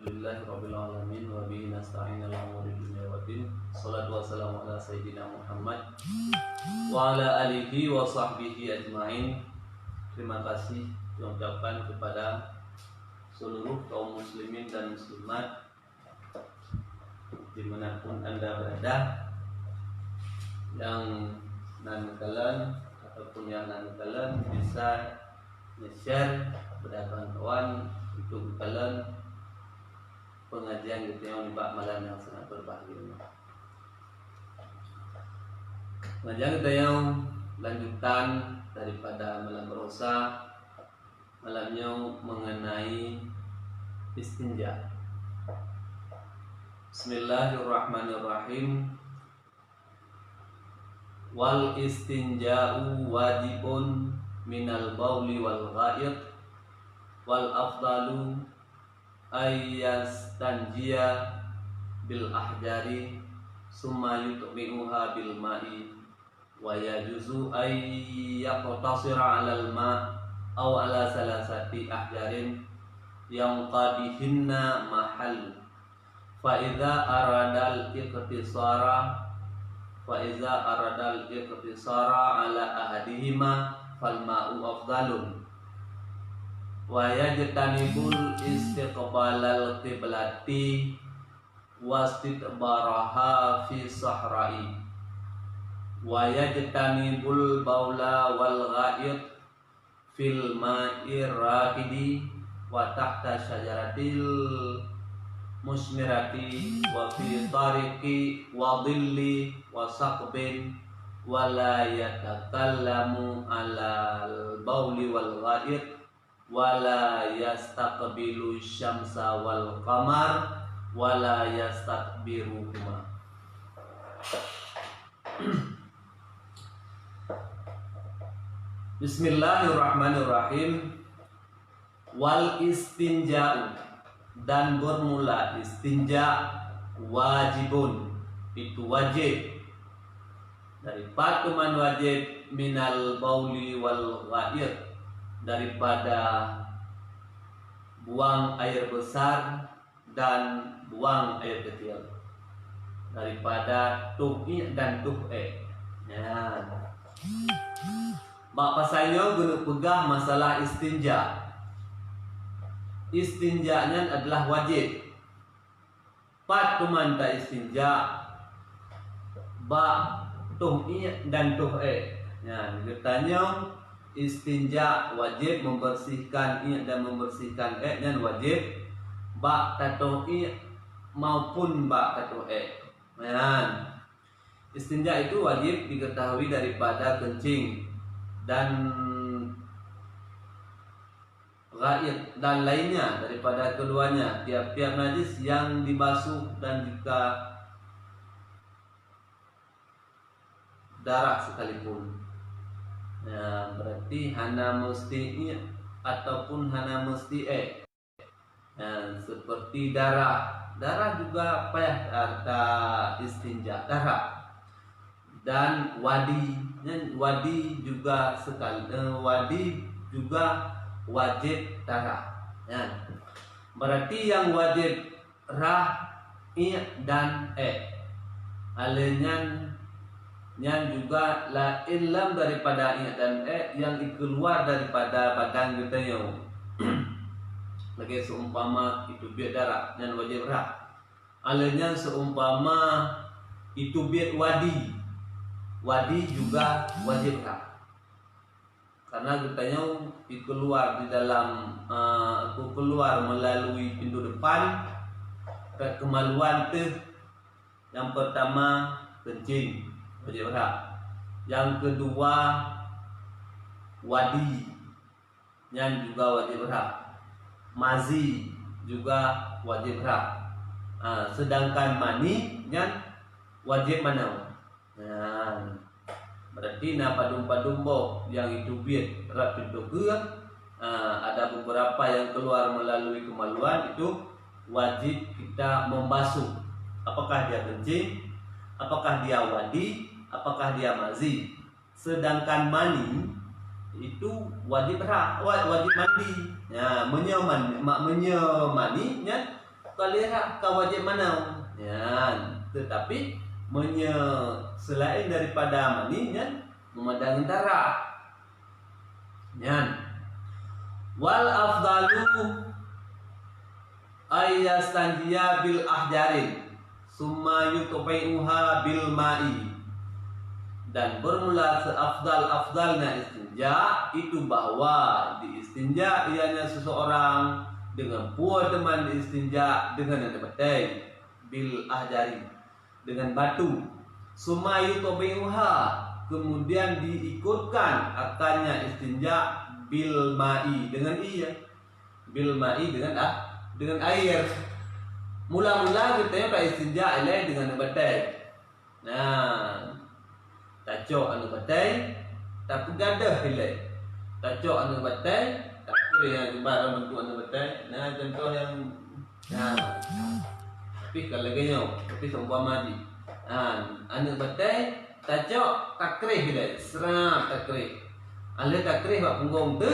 Alhamdulillahirrabbilalamin wa bihi nasta'in ala umuri dunya waddin. Salatu wassalamu ala sayyidina Muhammad wa ala alihi wa sahbihi ajma'in. Terima kasih diucapkan kepada seluruh kaum muslimin dan muslimat dimanapun Anda berada, yang nankalan ataupun yang nankalan bisa nge-share kepada kawan-kawan untuk kalian pengajian gitu yang di malam yang sangat berbahagia. Pengajian kita yang lanjutan daripada malam berosa, malamnya mengenai istinja. Bismillahirrahmanirrahim. Wal istinja'u wajibun minal bauli wal ghaid wal afdalu ayyastanjiya bil ahjari summa yutbi'uha bil ma'i wa yajuzu ayyaqtasira 'alal ma' aw 'ala salasati ahjarin yang qadihinna mahal fa idza aradal iqtisara 'ala ahadihima fal ma'u afdalun wa yajtanibul istiqbalal qiblati wastidbaraha fi sahra'i wa yajtanibul baula wal ghaid fil ma'i raqidi wa tahta syajaratil musmirati wa fi tariqi wa dhilli wa saqbin wa la yatakallamu alal bauli wal ghaid wala yastaqbilu syamsa wal qamar wala yastakbiruhuma. Bismillahirrahmanirrahim. Wal istinja'u, dan bermula istinja, wajibun, itu wajib, daripada teman wajib, minal bauli wal ghaid, daripada buang air besar dan buang air kecil, daripada tuhi dan tuhe. Ya. Mak pasanya guna pegang masalah istinja. Istinjanya adalah wajib. Pat teman tak istinja, ba tuhi dan tuhe. Ya, ditanya istinja wajib membersihkan dan membersihkan dan wajib ba tato'i maupun ba tato'e. Istinja itu wajib diketahui daripada kencing dan ghaid dan lainnya daripada keduanya, tiap-tiap najis yang dibasuh dan jika darah sekalipun. Ya, berarti hana mesti ataupun hana mesti ya, seperti darah juga payah ada istinja darah, dan wadi juga sekali wadi juga wajib darah. Ya. Berarti yang wajib rah dan alenyan yang juga la ilam daripada dan yang keluar daripada badan kita yang lagi seumpama itu biar darah dan wajib rah. Alanya seumpama itu biar wadi juga wajib rah, karena katanya keluar di dalam keluar melalui pintu depan kemaluan tuh. Yang pertama kencing wajib rah, yang kedua wadi yang juga wajib rah, mazi juga wajib rah, sedangkan mani yang wajib mana. Berarti padum-padumbo yang itu biar rah pintu ke, ada beberapa yang keluar melalui kemaluan itu wajib kita membasuh, apakah dia kencing, apakah dia wadi, apakah dia mazi. Sedangkan mani itu wajib mandi. Ya, menyemani kalira kawajib manau. Yan, tetapi selain daripada mani yan memandang darah. Yan. Wal afdalu ayastanjiya bil ahjarin summa yutbai'uha bil ma'i. Dan bermula seafdal-afdalnya istinja itu bahwa di istinja ianya seseorang dengan puas teman istinja dengan yang betul bil ahjari dengan batu. Summa yutbai'uha kemudian diikutkan akannya istinja bil ma'i dengan bil ma'i dengan air. Mula-mula kita ya istinja ilai dengan betul. Nah, tacok anu batai tak pegadah hilai. Tacok anu batai tak kira yang jembar bentuk anu batai. Nah, contoh yang tapi kalau genyo tapi seumpama di anu batai tacok tak kira hilai. Serap tak kira. Ahli tak kira bak penggong tu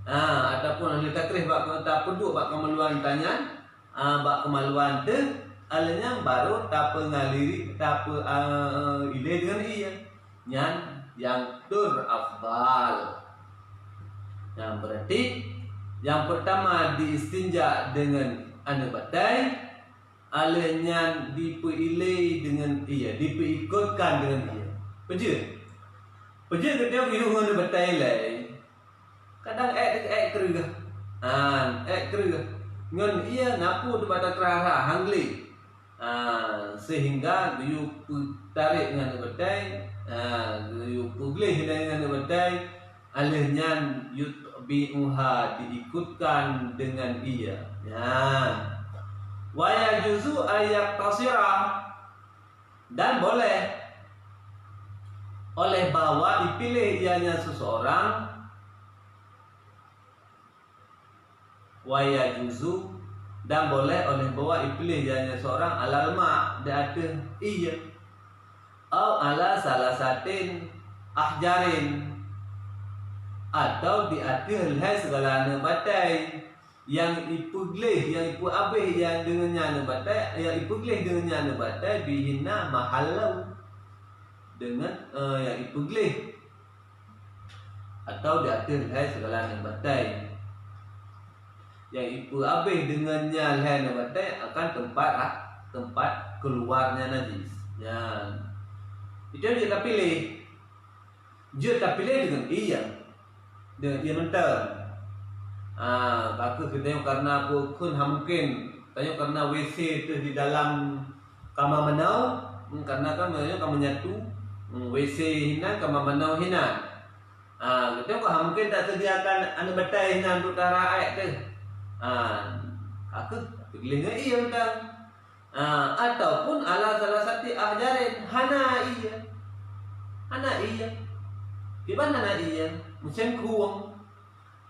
ataupun ahli tak kira bak tak peduk bak kemaluan tanyan bak kemaluan tu alanya baru tak pengaliri tak ile dengan yang terafdal. Yang berarti yang pertama diistinja dengan anu batai, alanya dipeilai dengan dipeikutkan dengan Peja kita hidup anu batai lai. Kadang kerja. Kerja. Ngan napu daripada kerara hangli. Sehingga dia tarik dengan batai, dia pulih dengan batai, alihnya yutbi'uha diikutkan dengan ia. Wa yajuzu ayak tasira dan boleh oleh bahwa dipilih ianya seseorang. Wa yajuzu dan boleh oleh bahwa dipilih ianya seorang alal ma' di atas ia atau ala salah satin ahjarin atau di atas hai segala batai yang ipuglih yang ipu abih yang dengannya batai yang ipuglih dengannya batai bihina mahallau dengan yang ipuglih atau di atas hai segala batai yang ibu abih dengannya leher batai akan tempat keluarnya najis. Ya, itu dia tak pilih. Dia tak pilih dengan ia mental. Kakak kita karena aku kun mungkin tanya karena WC itu di dalam kamar menau, karena kan kamu nyatu WC hina kamar menau hina. Kita mungkin tak sediakan anu batai hina untuk tara air tu. Aku pilih ia tentang ataupun ala salah satu ahjarin hana iya di mana hana iya macam kuang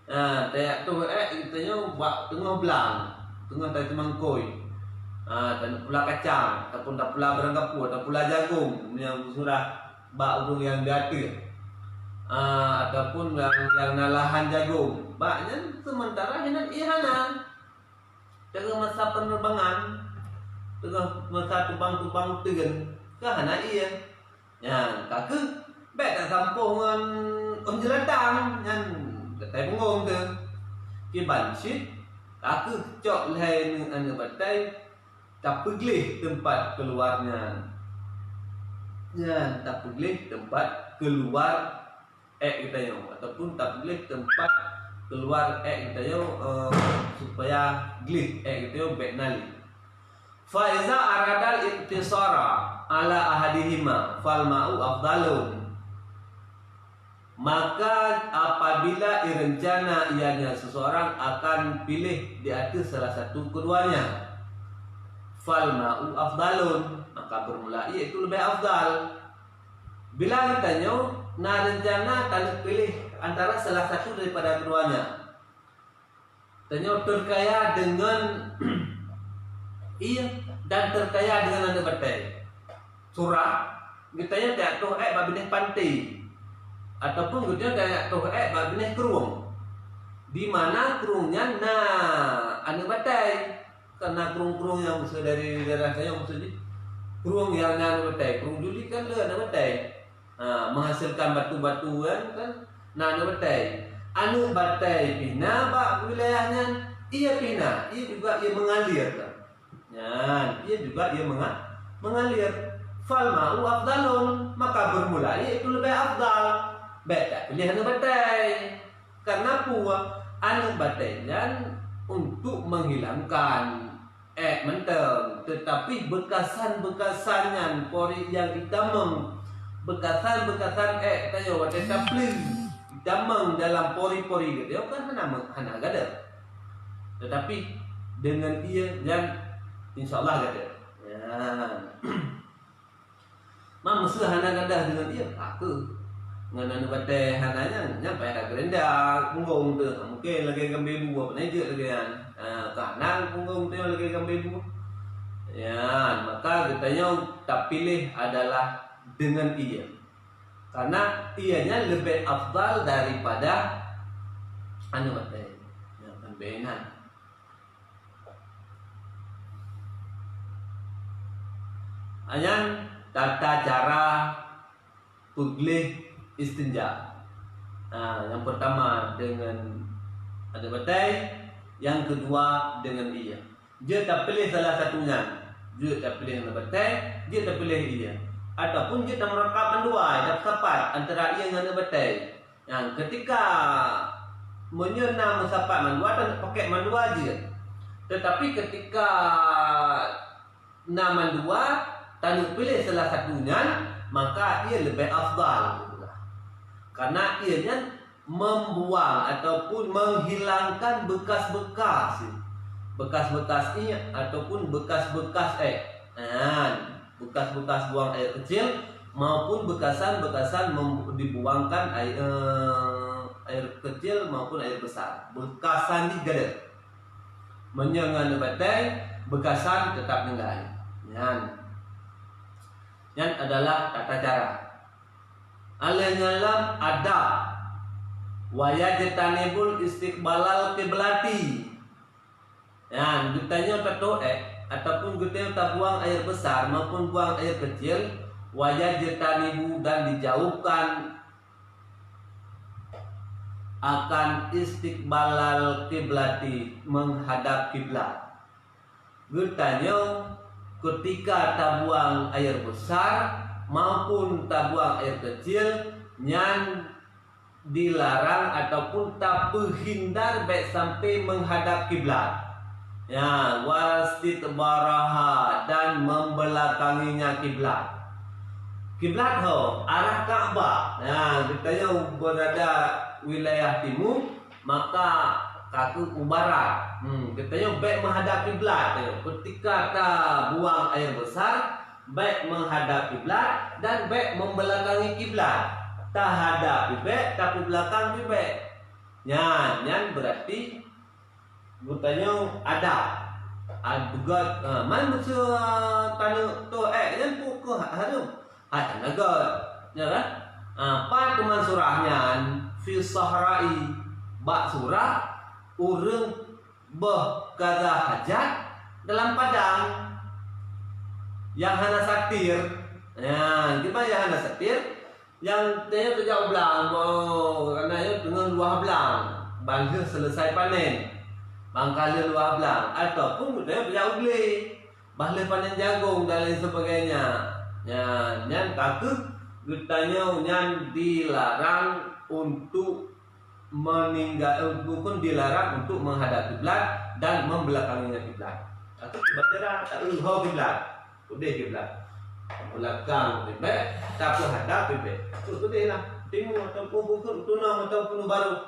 tak tu kitanya buat tengah belang tengah tak mangkoi dan pula kacang ataupun tak pula barang kapur atau pula jagung yang surah bak urung yang gati ataupun yang nalahan jagung baknya sementara hinan ihana tengah masa penerbangan tengah masa tubang-tubang tegen ke hana iya yang kakek baik tak sampung dengan jelatang yang ketai pengong tu ke bansit kakek cok lain anu batai tak peglih tempat keluarnya ya tak peglih tempat keluar kita ataupun tak boleh tempat keluar kita supaya glih kita beknali. Fa iza aradal iktisara ala ahadihima fal ma'u afdalun. Maka apabila rencana ianya seseorang akan pilih di atas salah satu keduanya, fal ma'u afdalun, maka bermula ia itu lebih afdal. Bila ditanya rencana kalau pilih antara salah satu daripada keduanya, tanya terkaya dengan dan terkaya dengan anda batai surah kitanya tak tahu babinih pantai ataupun kita tak tahu babinih kerung di mana kerungnya anda batai karena kerung-kerung yang besar dari daerah saya maksudnya kerung yang nanu betai, kerung juli kan le nanu betai, menghasilkan batu-batu kan nanu betai, anu batai pina bak wilayahnya ia pina, ia juga ia mengalir kan, ia juga ia mengalir, fal ma'u afdalun, maka bermula ia itu lebih afdal, baik pilih anu batai, karena puah anu batai dan untuk menghilangkan menteng, tetapi bekasan-bekasannya pori yang hitameng, bekasan-bekasan tayo wadah tapling hitameng dalam pori-pori gitu kan hana gada, tetapi dengan ia dan insyaallah gada ya manusia hana gada dengan ia aku ngana bate hananya nyampe ada gerenda punggung tu mungkin lagi gambe buah peneje lagi kan kanan punggung tu lagi gambe buah ya maka katanya tak pilih adalah dengan ia karena ianya lebih afdal daripada anu bate yang pembenan ayan tata cara pulih istinja. Yang pertama dengan ada batai, yang kedua dengan ia. Dia tak pilih salah satunya. Dia tak pilih dengan batai, dia tak pilih ia. Ataupun dia tak merekap dua, tak sapat antara ia dengan batai. Yang ketika menyena musapat mandua tak pakai mandua je. Tetapi ketika nama dua tak pilih salah satunya, maka ia lebih afdal. Karena ianya membuang ataupun menghilangkan bekas-bekas ini ataupun bekas-bekas bekas-bekas buang air kecil maupun bekasan-bekasan dibuangkan air kecil maupun air besar. Bekasan digada menyangan batai, bekasan tetap nenggai. Yang adalah tata cara. Alanyalam ada wayajitanibul istiqbalal kiblati. Ya, ditanya tato ataupun kita tak buang air besar maupun buang air kecil, wayajitanibu dan dijauhkan akan istiqbalal kiblati menghadap kiblat. Ditanya ketika tak buang air besar maupun tak buang air kecil yang dilarang ataupun tak berhindar baik sampai menghadap kiblat. Ya, wastidbaraha dan membelakanginya kiblat. Kiblat arah Ka'bah. Nah, kita berada wilayah timur, maka kaku barat. Kita baik menghadap kiblat. Ketika tak buang air besar baik menghadap kiblat dan baik membelakangi kiblat. Tak hadap kiblat tapi belakang kiblat. Nyan berarti bertanya ada juga man musuh tanu tu yang pukul harum ada naga ya kan apa teman surahnya fi sahrai bak surah urang berkata hajat dalam padang yang hana satir, gimana yang hana satir? Yang dia terjauh belang, karena dia dengan luah belang, bangsa selesai panen, bangkala luah belang, ataupun dia terjauh beli, bahla panen jagung dan lain sebagainya. Yang takut, bertanya yang dilarang untuk meninggal, bukan dilarang untuk menghadap kiblat dan membelakanginya kiblat. Atau berdarah tak luah kiblat. Udah kiblat belakang kiblat tak hadap kiblat tu lah timur ataupun bukan tunang ataupun baru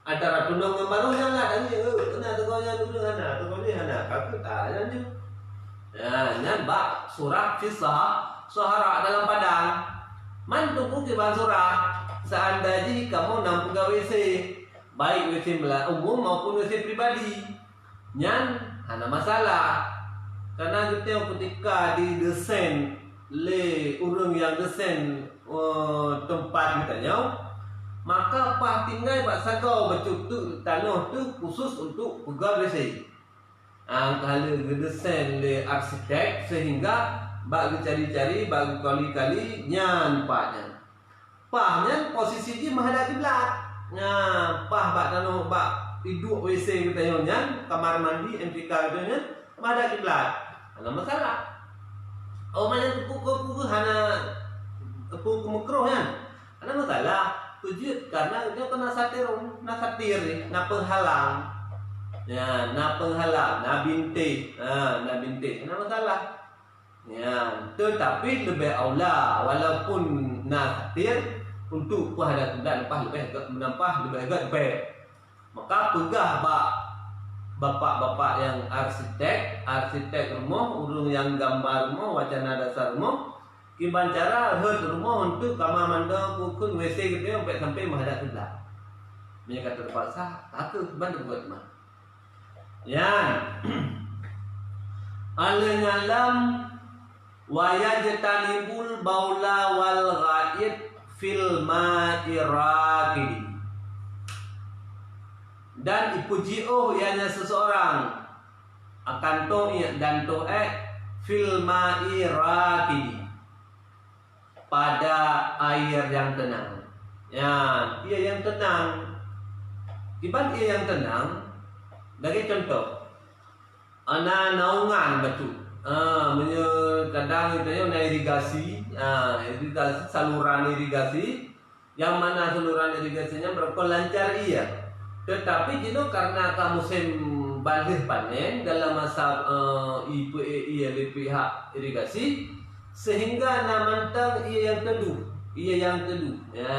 antara tunang dan baru yang ada ni kena tegonya dulu hana tegonya hana aku tak ada je nyan bak surah fisah sahara dalam padang man tunggu ke ban surah seandainya kamu nampu ke WC baik WC umum maupun WC pribadi nyan hana masalah. Karena kita ketika didesain le urang yang desain tempat kita maka tinggal pak sagau bercutuk tanah tu khusus untuk pegang WC. Kalau gedesain le arsitek sehingga bagi cari-cari bagi kali-kali nyampaknya. Pahnya posisi dia menghadap kiblat. Nah, pah bak tano bak tidur WC kita nyan, kamar mandi MTK itu nyan menghadap kiblat. Ada masalah. Oh mana kuku hana kuku makruh kan. Ada masalah. Tujuh karena dia kena satir, na penghalang. Ya, na penghalang, na bintik. Na bintik. Ada masalah. Ya, tetapi lebih aula walaupun na satir untuk menghadap kiblat lebih agak baik. Maka pegah bapak-bapak yang arsitek rumah, urung yang gambar rumah, wacana dasar rumah, kiban cara herd rumah untuk kamar mandi pukul WC gitu sampai menghadap kiblat. Mereka terpaksa takut bantu buat mah. Ya. Alengalam wa yajtanibul baula wal ghaid fil ma'iraqidi. Dan ipuji'uh ianya seseorang akan to'i dan to'e fil ma'iraqidi, pada air yang tenang. Ya, ia yang tenang. Tiba ia yang tenang. Bagi contoh, ana naungan batu. Kadang kita na irigasi, saluran irigasi, yang mana saluran irigasinya berlancar iya. Tetapi jino karena musim banjir panen dalam masa iya di pihak irigasi, sehingga namantang ia yang teduh. Ya,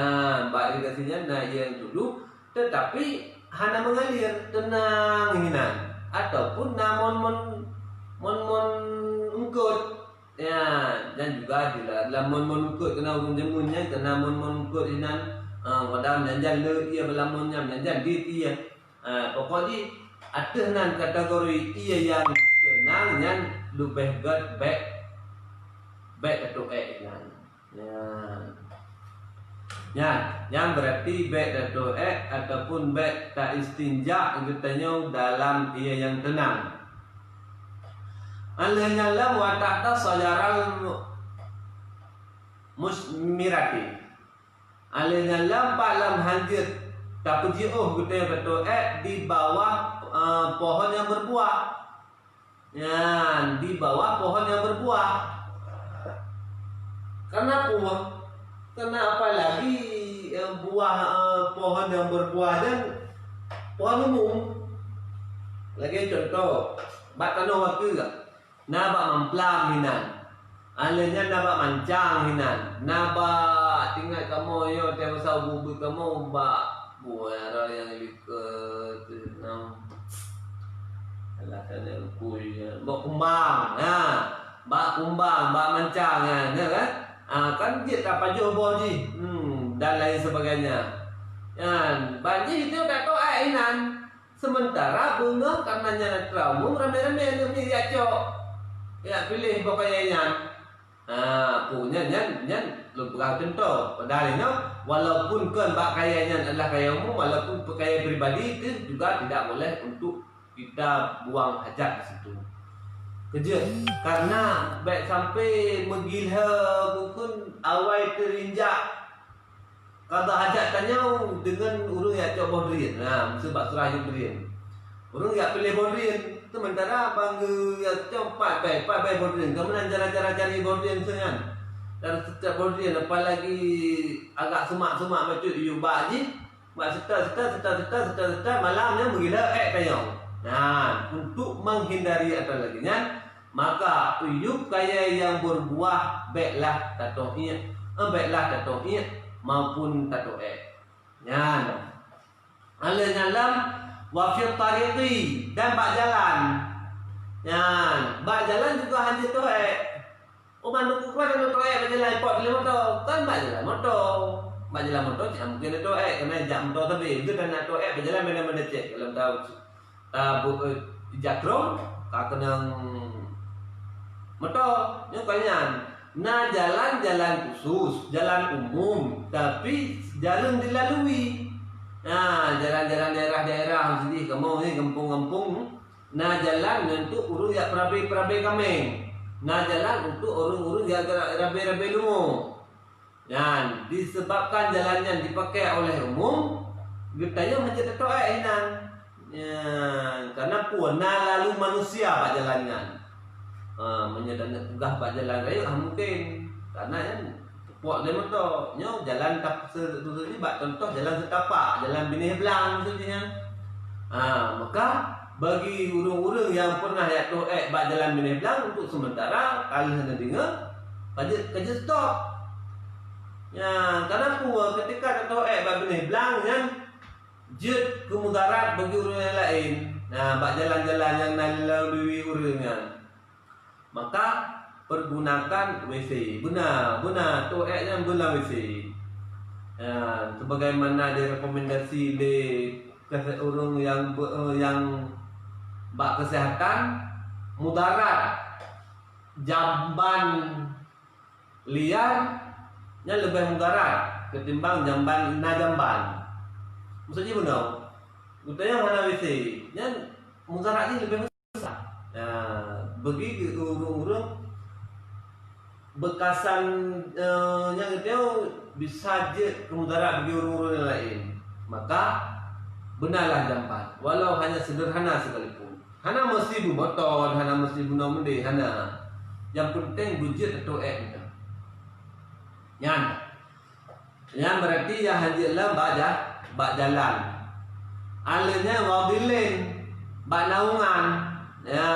mbak irigasinya nah ia yang teduh, tetapi hanya mengalir tenang hinan, ataupun namun ungkut. Ya, dan juga dalam ungkut kena urung jemunnya, kena ungkut hinan. Wadam janjan le ia belamunnya janjan dit ia. Pokoknya ada nan kategori ia yang tenang yang lebih baik atau nan. Ya, yang berarti baik atau ataupun baik tak istinja katanya dalam ia yang tenang. Alanya lam wa tahta sajaral musmirati. Alanya lam lam hadir tapi katanya betul di bawah pohon yang berbuah. Ya, di bawah pohon yang berbuah. Kenapa? Karena apalagi buah pohon yang berbuah dan pohon umum. Lagi contoh, bak tanah waktu gak? Nabak mamplam hinan, alanya nabak mancang hinan, nabak tinggal kamu yo tiap masa bubu kamu bak buah yang liket, alasannya kuy, bak kumbang, bak kumbang, bak mancang, kan? Kan dia apa jobo ji, dan lain sebagainya. Banjir itu dah tahu ainan. Sementara bunga karena trauma rame-rame ni dia cok. Ya pilih pokoknya punya nyan lupa contoh. Padahal walaupun kan bak kayanya adalah kaya umum, walaupun kaya pribadi itu juga tidak boleh untuk kita buang hajat di situ. Kerja karena baik sampai menggila bukan awal terinjak kata hajat tanya dengan urung ya coba berian. Sebab surah yang berian urung ya pilih berian sementara bangga ya cepat baik berian kamu cara cari berian sengan dan setiap berian apalagi agak semak-semak macam you baji mak serta malamnya menggila tanya. Untuk menghindari atau lagi maka uyup kaya yang berbuah baiklah tatohnya maupun tatoe. Alanya lam wa fi tariqi dan bak jalan. Bak jalan juga hanya toe. Manuk kuat dan toe berjalan pot motor kan bak jalan motor. Bak jalan motor mungkin toe kena jam motor tapi itu dan toe berjalan mana-mana cek kalau tahu jakrom kena motor yang kanyan. Jalan khusus, jalan umum, tapi jalan dilalui. Jalan-jalan daerah-daerah jadi kamu ni kampung-kampung Nah jalan untuk urung yang perabai kambing. Nah jalan untuk urung-urung yang rabai-rabai lumur. Dan disebabkan jalannya dipakai oleh umum, getanya macam tetok hinan. Ya, karena puana lalu manusia pak jalannya. Menyedang tugah pak jalan raya mungkin karena kan puak dia motor nyo jalan tak seterusnya bak contoh jalan setapak, jalan Bini Belang maksudnya. Maka bagi urung-urung yang pernah ya bak jalan Bini Belang untuk sementara kali hendak dengar kerja stop. Ya, karena ketika bak Bini Belang kan jet kemudarat bagi urung yang lain. Nah, bak jalan-jalan yang nalalui urungnya. Maka pergunakan WC. Benar yang guna WC. Ya, sebagaimana direkomendasi di urung yang bak kesehatan mudarat jamban liarnya lebih mudarat ketimbang jamban jamban. Maksudnya benar. Utanya mana WC? Nya mudaratnya lebih besar. Nah, bagi urung-urung bekasan yang itu bisa je kemudarat bagi urung-urung yang lain. Maka benarlah jamban, walau hanya sederhana sekalipun. Hana mesti bumotor, hana mesti guna mende, hana. Yang penting bujit atau kita. Yang berarti yang hajilah bak jalan. Alanya wabilin, bak naungan. Ya,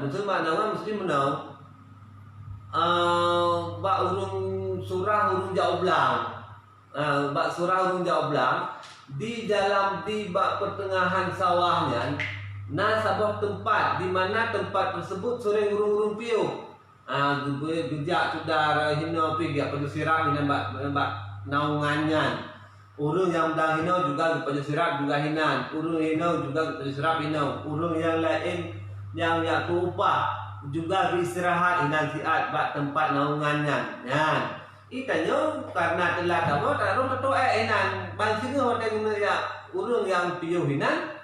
maksud bak naungan mesti menau. Bak urung surah urung jauh belang. Bak surah urung jauh belang. Di bak pertengahan sawahnya, nah sebuah tempat di mana tempat tersebut sering urung-urung piuk. Gejak sudara hino pergi pada sirap dengan bak naungannya. Urung yang dah hino juga pada sirap juga hinan. Urung hino juga pada sirap hino. Urung yang lain yang tumpah juga beristirahat hinan siat bak tempat naungannya. Ya. Itanya karena telah kamu taruh tetua hinan. Bangsa orang ya urung yang piu hinan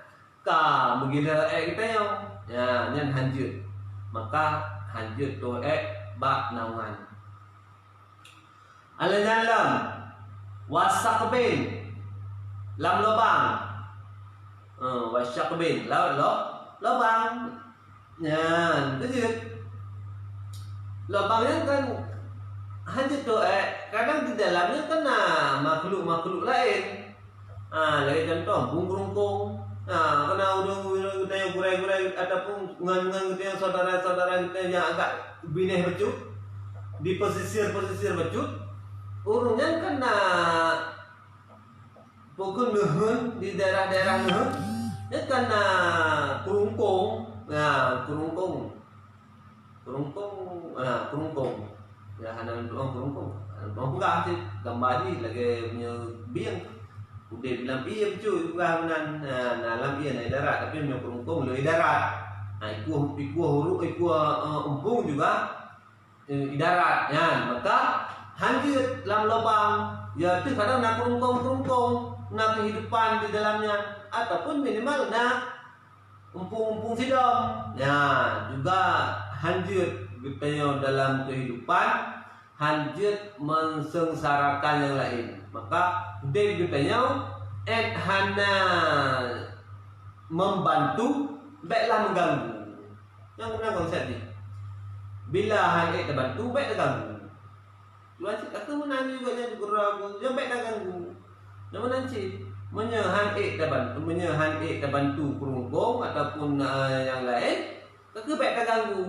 ka begila kita yang ya nyan hanjut. Maka hanjut tu bak naungan. Alam wasakbin lam lobang. Wasakbin lobang. Ya, itu lobangnya kan hanjut tu kadang di dalamnya kena makhluk lain. Lagi contoh bungkrungkung. Kena udung kita yang gurai-gurai ataupun ngan kita yang saudara-saudara kita yang agak bineh becut di pesisir becut, urungnya kena pukul nuhun di daerah-daerah nuhun, dia kena kerungkung. Kerungkung. Ya hana doang kerungkung. Doang buka sih gambar ni lagi punya biang. Udah bilang iya betul juga menan dalam iya naik darat tapi punya kerungkung lebih darat. Ikut huruf umpung juga darat. Ya, maka hanjut dalam lubang. Ya tu kadang nak kerungkung, nak kehidupan di dalamnya ataupun minimal nak umpung sidom. Ya, juga hanjut getanya dalam kehidupan, hanjut mensengsarakan yang lain. Maka dia getanya hana membantu, baiklah mengganggu. Yang benar konsep ni. Bila hanya terbantu, baik terganggu. Tuan cik kata menang juga yang ragu, yang baik terganggu. Yang mana cik? Menyehan terbantu kerungkung ataupun yang lain, kakak baik terganggu.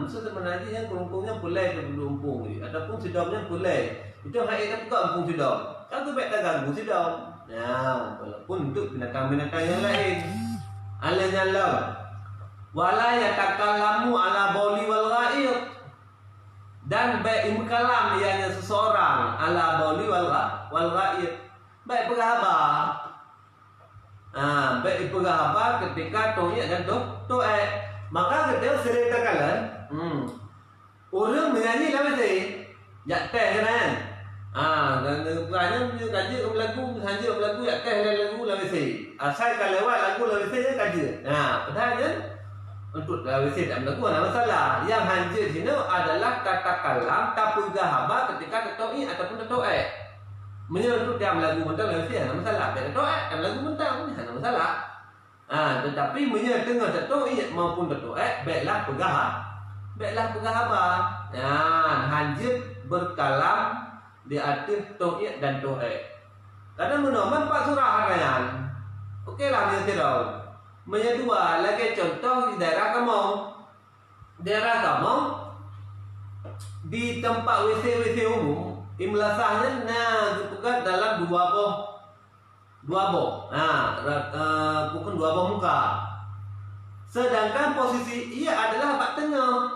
Maksud sebenarnya yang kerungkungnya boleh berumpung ataupun sidomnya boleh. Itu hak ikat juga umpung sidom. Kakak baik terganggu sidom. Ya, walaupun untuk binatang-binatang yang lain. Alanya lam. Wala yatakallamu ala bauli wal ghaib. Dan baik imkalam ianya seseorang ala bauli wal ghaib. Baik berhabar. Baik berhabar ketika toyak dan toek. Maka kita sering terkalan. Orang menyanyi lah mesti. Jak teh kan. Dan bukannya dia kaji ke lagu, saja lagu ya teh lagu WC. Asal kalau lewat lagu WC je kaji. Padahal untuk WC dalam lagu ada masalah. Yang hanja sini adalah kata kalam tapugah haba ketika tetoi ataupun tetoi. Menyebut dalam lagu mentang WC ada masalah. Tetoi dalam lagu mentang pun ada masalah. Tetapi menyebut dengan tetoi maupun tetoi baiklah pegah haba. Hanja berkalam di atas to'id dan to'id. Kadang menomor Pak Surah harayan. Okeylah dia tidak. Menyedua lagi contoh di daerah kamu. Daerah kamu di tempat WC umum, imlasahnya dibuka dalam dua boh. Bukan dua boh muka. Sedangkan posisi ia adalah bak tengah.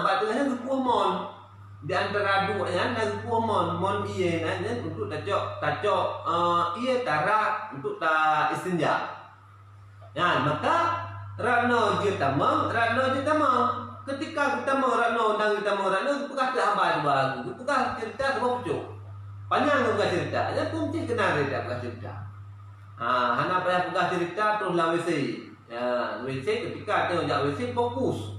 Bak tengahnya kepuamon. Di antara duanya dan mon iya nanya untuk tacok iya tara untuk ta istinja. Maka rano kita mau ketika kita mau rano dan kita mau rano bukan terhambat baru bukan cerita sebuah pucuk panjang bukan cerita ya kunci kenal cerita bukan cerita. Hana payah bukan cerita terus lah WC. WC ketika dia WC fokus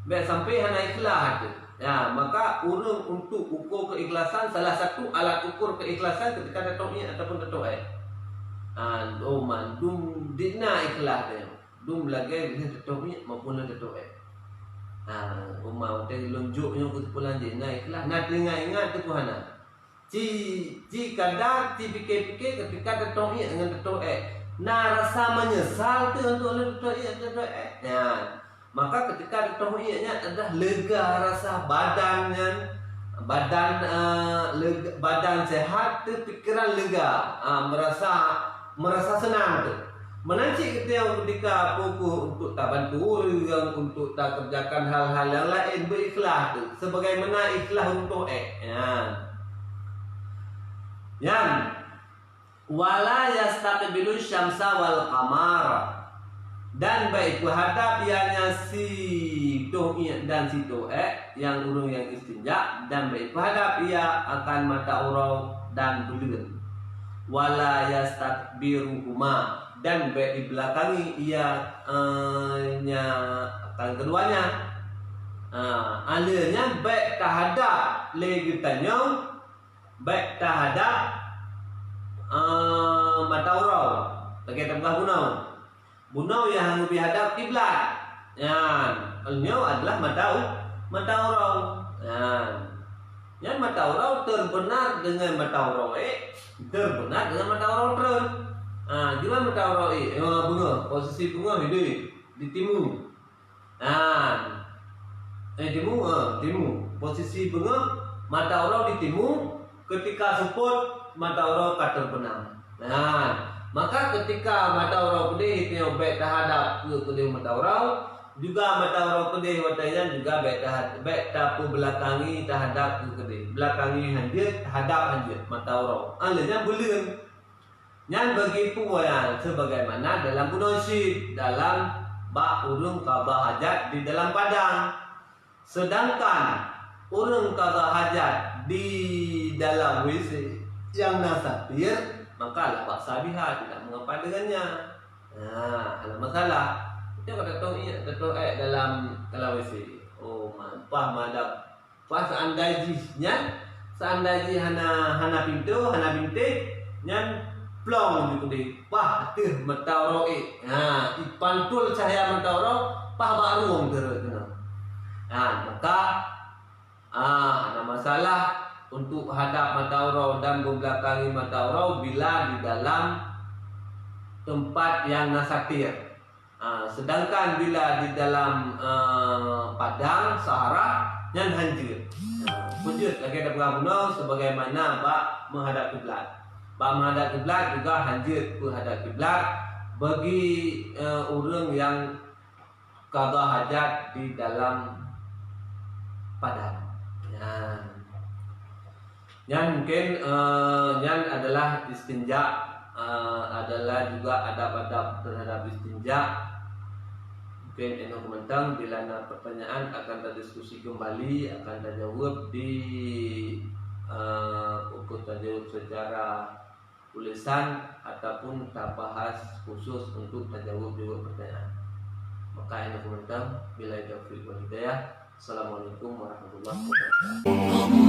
biar sampai hana ikhlas tu. Maka urung untuk ukur keikhlasan, salah satu alat ukur keikhlasan ketika tetoi ataupun tetoi. Dum dina ikhlas dia. Dum lagi tetoi maupun tetoi. Umau teh lonjoknya kesimpulan dina ikhlas. Nak ingat tu Tuhan. Ji kadang fikir ketika tetoi dengan tetoi. Rasa menyesal tu untuk tetoi. Maka ketika ditoinya adalah lega rasa badannya, badan sehat, pikiran lega, merasa senang tu. Menanti ketika pokok untuk tak bantu orang, untuk tak kerjakan hal-hal yang lain berikhlas tu, sebagaimana ikhlas untuk yang wala yastaqbilu syamsa wal qamara. Dan baik berhadap ianya si to'i dan si to'e yang urung yang istinja, dan baik berhadap ia akan mata urau dan bulan. Wala yastakbiruhuma, dan baik dibelakangi ia akan keduanya. Alirnya baik terhadap legitanya, baik terhadap mata urau. Bagi tengah Bunau yang dihadap kiblat. Elnya adalah mata urau. Yang mata urau terbenar dengan mata urau terbenar dengan mata urau terus. Juga mata urau bunga, posisi bunga hidup di timur. Timur. Posisi bunga mata urau di timur, ketika support mata urau kata terbenam. Maka ketika mata urau pedih itu baik terhadap kedua mata urau, juga mata urau pedih watanya juga baik tapu belakangi terhadap kedua belakangi hanjir terhadap hanjir mata urau. Alanya bulan. Yang begitu sebagaimana dalam punosid dalam bak urung kabah hajat di dalam padang. Sedangkan urung kabah hajat di dalam WC yang nasatir, maka lapak sabiha tidak mengapa dengannya. Ada masalah. Kita kata tahu dalam WC. Mampah madap. Pas seandainya hana pintu, hana bintik, nyan plong gitu deh. Pah tuh mata roi. Ipantul cahaya mata ro, pah baru terus. Maka ada masalah untuk hadap mata urau dan membelakangi mata urau bila di dalam tempat yang nasatir. Sedangkan bila di dalam padang sahara yang hanjir. Wujud lagi ada pengabuno sebagaimana bak menghadap kiblat. Bak menghadap kiblat juga hanjir menghadap kiblat bagi orang yang qada hajat di dalam padang. Yang mungkin yang adalah istinja, adalah juga adab-adab terhadap istinja. Mungkin eno komentar bila ada pertanyaan akan terdiskusi kembali, akan terjawab di untuk tajawud secara tulisan ataupun kita bahas khusus untuk tajawud juga pertanyaan. Maka ini komentar bila taufiq wal hidayah. Assalamualaikum warahmatullahi wabarakatuh.